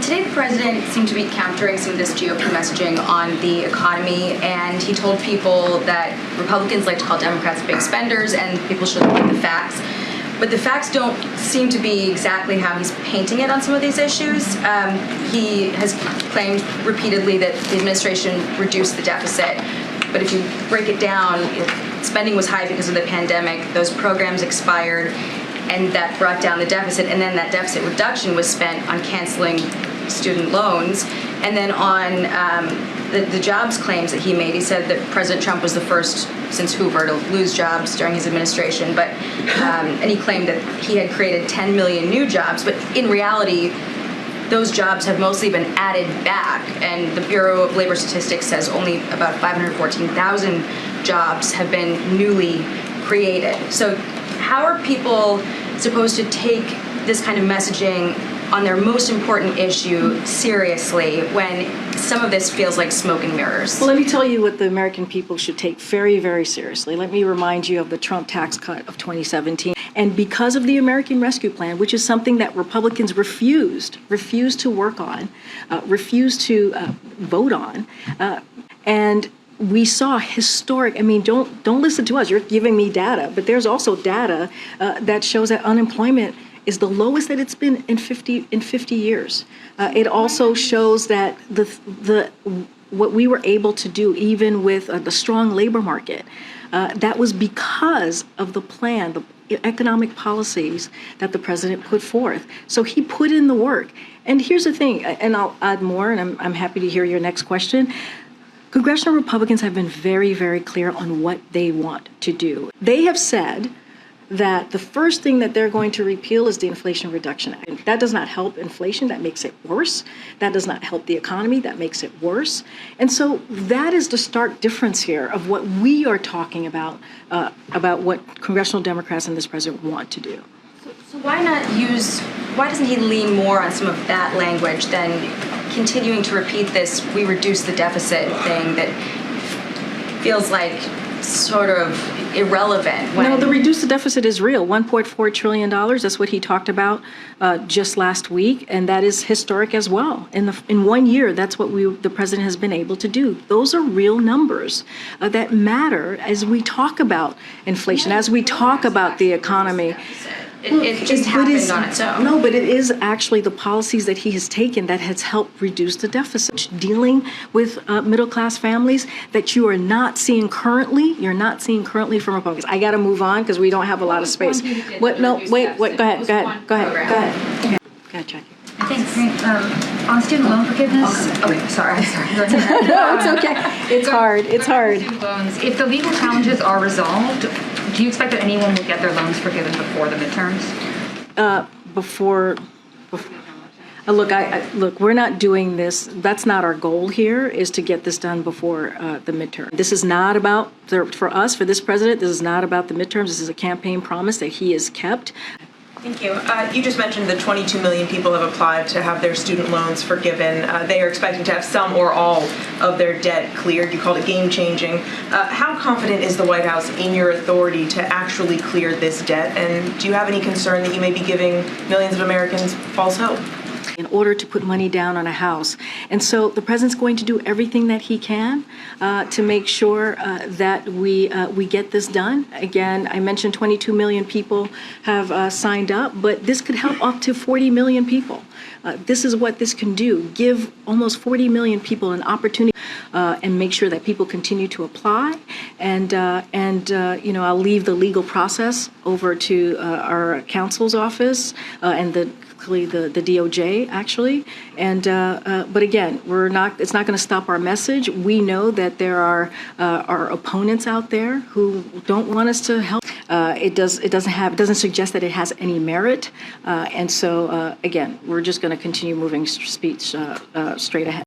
Today, the president seemed to be countering some of this GOP messaging on the economy, and he told people that Republicans like to call Democrats big spenders, and people should look at the facts. But the facts don't seem to be exactly how he's painting it on some of these issues. He has claimed repeatedly that the administration reduced the deficit, but if you break it down, spending was high because of the pandemic, those programs expired, and that brought down the deficit, and then that deficit reduction was spent on canceling student loans. And then on the jobs claims that he made, he said that President Trump was the first since Hoover to lose jobs during his administration, but and he claimed that he had created 10 million new jobs, but in reality, those jobs have mostly been added back, and the Bureau of Labor Statistics says only about 514,000 jobs have been newly created. So how are people supposed to take this kind of messaging on their most important issue seriously when some of this feels like smoke and mirrors? Well, let me tell you what the American people should take very, very seriously. Let me remind you of the Trump tax cut of 2017. And because of the American Rescue Plan, which is something that Republicans refused to work on, refused to vote on, and we saw historic, don't listen to us, you're giving me data, but there's also data that shows that unemployment is the lowest that it's been in 50 years. It also shows that what we were able to do, even with the strong labor market, that was because of the plan, the economic policies that the president put forth. So he put in the work. And here's the thing, and I'll add more, and I'm happy to hear your next question. Congressional Republicans have been very, very clear on what they want to do. They have said that the first thing that they're going to repeal is the Inflation Reduction Act. That does not help inflation, that makes it worse. That does not help the economy, that makes it worse. And so that is the stark difference here of what we are talking about what congressional Democrats and this president want to do. So why doesn't he lean more on some of that language than continuing to repeat this "we reduce the deficit" thing that feels like sort of irrelevant? No, the reduce the deficit is real. $1.4 trillion, that's what he talked about just last week, and that is historic as well. In 1 year, that's what the president has been able to do. Those are real numbers that matter as we talk about inflation, as we talk about the economy. It just happened on its own. No, but it is actually the policies that he has taken that has helped reduce the deficit. Dealing with middle-class families that you are not seeing currently. You're not seeing currently from Republicans. I got to move on because we don't have a lot of space. What? No, wait. Go ahead. Go ahead, Jacqui. Thanks. On student loan forgiveness. Okay, sorry. No, it's okay. It's hard. Student loans. If the legal challenges are resolved, do you expect that anyone will get their loans forgiven before the midterms? Look, we're not doing this. That's not our goal here, is to get this done before the midterm. This is not about, for us, for this president, this is not about the midterms. This is a campaign promise that he has kept. Thank you. You just mentioned that 22 million people have applied to have their student loans forgiven. They are expecting to have some or all of their debt cleared. You called it game-changing. How confident is the White House in your authority to actually clear this debt? And do you have any concern that you may be giving millions of Americans false hope? In order to put money down on a house. And so the president's going to do everything that he can to make sure that we get this done. Again, I mentioned 22 million people have signed up, but this could help up to 40 million people. This is what this can do, give almost 40 million people an opportunity and make sure that people continue to apply. And I'll leave the legal process over to our counsel's office and the DOJ, actually. And but again, it's not going to stop our message. We know that there are our opponents out there who don't want us to help. It doesn't suggest that it has any merit. And so again, we're just going to continue moving straight ahead.